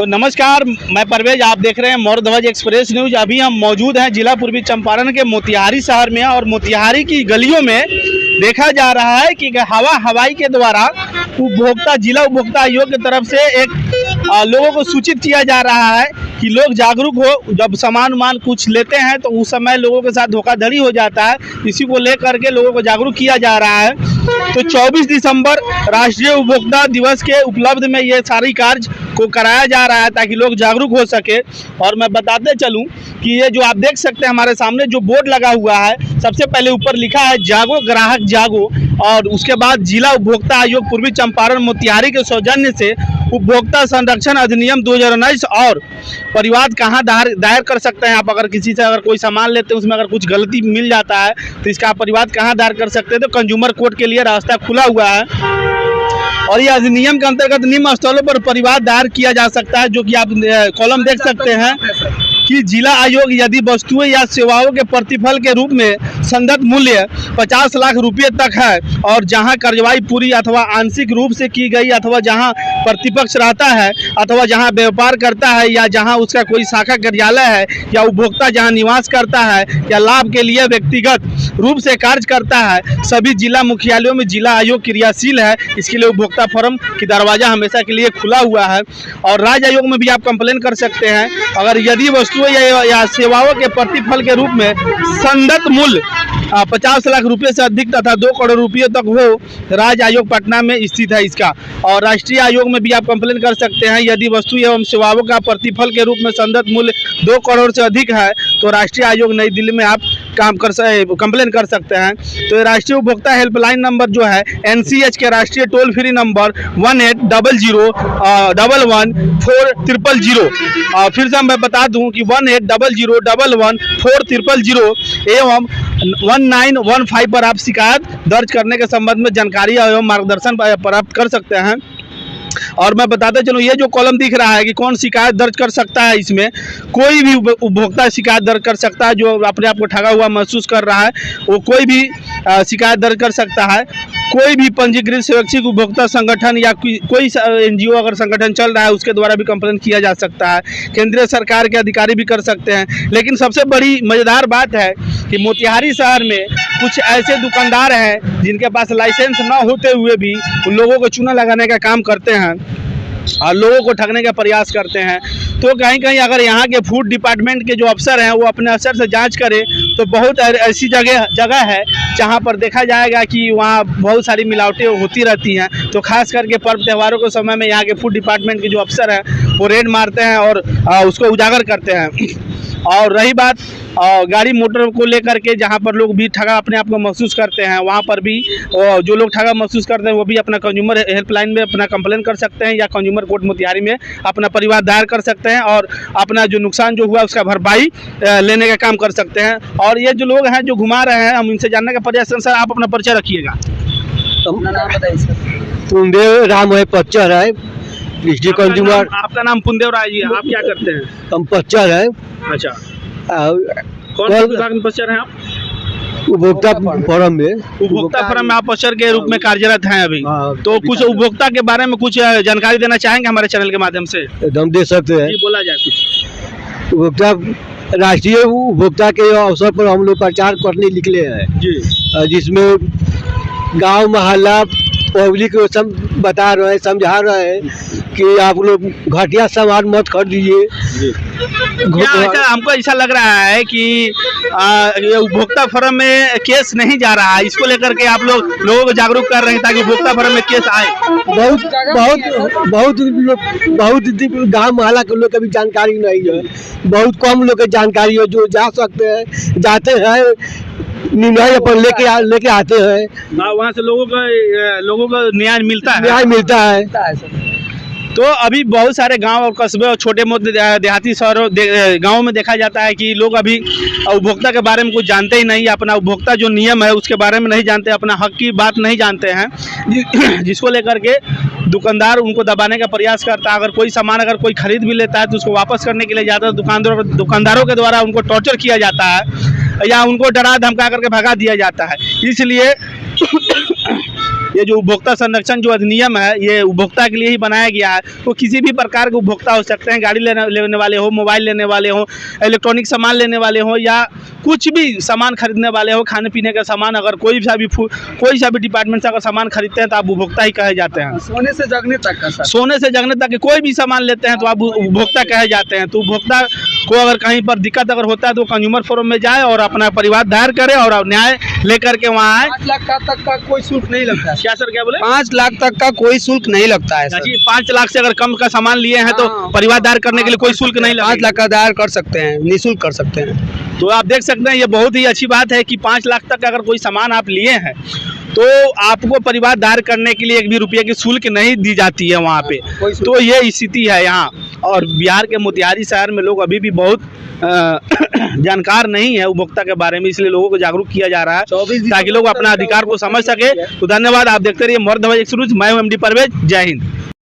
तो नमस्कार, मैं परवेज, आप देख रहे हैं मौर्यध्वज एक्सप्रेस न्यूज। अभी हम मौजूद हैं जिला पूर्वी चंपारण के मोतिहारी शहर में और मोतिहारी की गलियों में देखा जा रहा है कि हवाई के द्वारा जिला उपभोक्ता आयोग की तरफ से एक लोगों को सूचित किया जा रहा है कि लोग जागरूक हो। जब सामान कुछ लेते हैं तो उस समय लोगों के साथ धोखाधड़ी हो जाता है, इसी को लेकर के लोगों को जागरूक किया जा रहा है। तो 24 दिसंबर राष्ट्रीय उपभोक्ता दिवस के उपलब्ध में ये सारी कार्य को कराया जा रहा है ताकि लोग जागरूक हो सके। और मैं बताते चलूं कि ये जो आप देख सकते हैं हमारे सामने जो बोर्ड लगा हुआ है, सबसे पहले ऊपर लिखा है जागो ग्राहक जागो, और उसके बाद जिला उपभोक्ता आयोग पूर्वी चंपारण मोतिहारी के सौजन्य से उपभोक्ता संरक्षण अधिनियम 2019 और परिवाद कहाँ दायर कर सकते हैं। आप अगर किसी से कोई सामान लेते हैं उसमें अगर कुछ गलती मिल जाता है तो इसका परिवाद कहाँ दायर कर सकते हैं, तो कंज्यूमर कोर्ट के लिए रास्ता खुला हुआ है। और ये अधिनियम के अंतर्गत निम्न स्थलों पर परिवाद दायर किया जा सकता है, जो कि आप कॉलम देख सकते हैं कि जिला आयोग यदि वस्तुएं या सेवाओं के प्रतिफल के रूप में संदर्भ मूल्य 50 लाख रुपये तक है और जहां कार्रवाई पूरी अथवा आंशिक रूप से की गई, अथवा जहां प्रतिपक्ष रहता है, अथवा जहां व्यापार करता है, या जहां उसका कोई शाखा कार्यालय है, या उपभोक्ता जहां निवास करता है, या लाभ के लिए व्यक्तिगत रूप से कार्य करता है, सभी जिला मुख्यालयों में जिला आयोग क्रियाशील है। इसके लिए उपभोक्ता फोरम की दरवाजा हमेशा के लिए खुला हुआ है। और राज्य आयोग में भी आप कंप्लेन कर सकते हैं अगर यदि वस्तु या सेवाओं के प्रतिफल के रूप में संदर्भ मूल्य 50 लाख रुपए से अधिक तथा 2 करोड़ रुपये तक हो। राज्य आयोग पटना में स्थित है इसका। और राष्ट्रीय आयोग में भी आप कंप्लेन कर सकते हैं यदि वस्तु एवं सेवाओं का प्रतिफल के रूप में संदर्भ मूल्य 2 करोड़ से अधिक है तो राष्ट्रीय आयोग नई दिल्ली में आप कंप्लेन कर सकते हैं। तो राष्ट्रीय उपभोक्ता हेल्पलाइन नंबर जो है NCH के राष्ट्रीय टोल फ्री नंबर 1800111400। फिर से मैं बता दूं कि 1800111400 एवं 1915 पर आप शिकायत दर्ज करने के संबंध में जानकारी एवं मार्गदर्शन प्राप्त कर सकते हैं। और मैं बताते चलूँ, ये जो कॉलम दिख रहा है कि कौन शिकायत दर्ज कर सकता है, इसमें कोई भी उपभोक्ता शिकायत दर्ज कर सकता है। जो अपने आप को ठगा हुआ महसूस कर रहा है वो कोई भी शिकायत दर्ज कर सकता है। कोई भी पंजीकृत स्वैच्छिक उपभोक्ता संगठन या कोई NGO अगर संगठन चल रहा है उसके द्वारा भी कंप्लेन किया जा सकता है। केंद्रीय सरकार के अधिकारी भी कर सकते हैं। लेकिन सबसे बड़ी मज़ेदार बात है कि मोतिहारी शहर में कुछ ऐसे दुकानदार हैं जिनके पास लाइसेंस न होते हुए भी उन लोगों को चूना लगाने का काम करते हैं और लोगों को ठगने का प्रयास करते हैं। तो कहीं कहीं अगर यहाँ के फूड डिपार्टमेंट के जो अफसर हैं वो अपने अफसर से जांच करें तो बहुत ऐसी जगह है जहाँ पर देखा जाएगा कि वहाँ बहुत सारी मिलावटें होती रहती हैं। तो खास करके पर्व त्योहारों के समय में यहाँ के फूड डिपार्टमेंट के जो अफसर हैं वो रेड मारते हैं और उसको उजागर करते हैं। और रही बात गाड़ी मोटर को लेकर के, जहाँ पर लोग भी ठगा अपने आप को महसूस करते हैं, वहाँ पर भी जो लोग ठगा महसूस करते हैं वो भी अपना कंज्यूमर हेल्पलाइन में अपना कंप्लेन कर सकते हैं या कंज्यूमर कोर्ट मोतिहारी में अपना परिवाद दायर कर सकते हैं और अपना जो नुकसान जो हुआ उसका भरपाई लेने का काम कर सकते हैं। और ये जो लोग हैं जो घुमा रहे हैं, हम इनसे जानने का प्रयास करें। सर, आप अपना परिचय रखिएगा। अपना नाम बताइए सर। पुंदेव राम है, पच्चर है, डिस्ट्रिक्ट कंज्यूमर। आपका नाम पुंदेव राय जी, आप क्या करते हैं? हम पच्चर है। अच्छा, कौन से विभाग में पच्चर हैं आप? उपभोक्ता फोरम में। उपभोक्ता फोरम में आप पच्चर के रूप में कार्यरत हैं अभी। तो कुछ उपभोक्ता के बारे में कुछ जानकारी देना चाहेंगे हमारे चैनल के माध्यम से? एकदम दे सकते हैं। बोला जाए कुछ। उपभोक्ता राष्ट्रीय उपभोक्ता के अवसर पर हम लोग प्रचार करने निकले हैं जी, जिसमें गांव मोहल्ला पब्लिक को बता रहे हैं, समझा रहे हैं कि आप लोग घटिया सामान मत खरीदिए। हमको ऐसा लग रहा है कि ये उपभोक्ता फोरम में केस नहीं जा रहा है, इसको लेकर के आप लोगों को जागरूक कर रहे हैं ताकि उपभोक्ता फोरम में केस आए। बहुत गांव मोहल्ला के लोग की भी जानकारी नहीं है, बहुत कम लोग की जानकारी है। जो जा सकते हैं जाते हैं, निर्णय पर लेके आते हैं, वहाँ से लोगों को न्याय मिलता है। तो अभी बहुत सारे गांव और कस्बे और छोटे मोटे देहाती शहरों गांवों में देखा जाता है कि लोग अभी उपभोक्ता के बारे में कुछ जानते ही नहीं, अपना उपभोक्ता जो नियम है उसके बारे में नहीं जानते, अपना हक की बात नहीं जानते हैं, जिसको लेकर के दुकानदार उनको दबाने का प्रयास करता है। अगर कोई सामान अगर कोई खरीद भी लेता है तो उसको वापस करने के लिए जाता है, दुकानदारों के द्वारा उनको टॉर्चर किया जाता है या उनको डरा धमका करके भगा दिया जाता है। इसलिए ये जो उपभोक्ता संरक्षण जो अधिनियम है ये उपभोक्ता के लिए ही बनाया गया है। तो किसी भी प्रकार के उपभोक्ता हो सकते हैं, गाड़ी लेने वाले हो, मोबाइल लेने वाले हो, इलेक्ट्रॉनिक सामान लेने वाले हो, या कुछ भी सामान खरीदने वाले हो, खाने पीने का सामान, अगर कोई सा भी डिपार्टमेंट से अगर सामान खरीदते हैं तो आप उपभोक्ता ही कहे जाते हैं। सोने से जगने तक का सर। सोने से जगने तक के कोई भी सामान लेते हैं तो आप उपभोक्ता कहे जाते हैं। तो उपभोक्ता को अगर कहीं पर दिक्कत अगर होता है तो कंज्यूमर फोरम में जाए और अपना परिवार दायर करे और न्याय लेकर के वहाँ आए। 5 लाख तक का कोई शुल्क नहीं लगता है। क्या सर, क्या बोले? 5 लाख तक का कोई शुल्क नहीं लगता है सर। जी, 5 लाख से अगर कम का सामान लिए हैं तो हाँ। परिवार दायर करने के लिए कोई शुल्क नहीं 5 लगेगा। लाख का दायर कर सकते हैं, निःशुल्क कर सकते हैं। तो आप देख सकते हैं ये बहुत ही अच्छी बात है कि 5 लाख तक अगर कोई सामान आप लिए हैं तो आपको परिवार दायर करने के लिए 1 भी रुपये की शुल्क नहीं दी जाती है वहाँ पे। कोई शुल्क तो ये स्थिति है यहाँ। और बिहार के मोतिहारी शहर में लोग अभी भी बहुत जानकार नहीं है उपभोक्ता के बारे में, इसलिए लोगों को जागरूक किया जा रहा है 24 ताकि लोग अपना अधिकार को समझ सके। तो धन्यवाद, आप देखते रहिए मौर्य ध्वज एक्सप्रेस। मैं हूं MD परवेज। जय हिंद।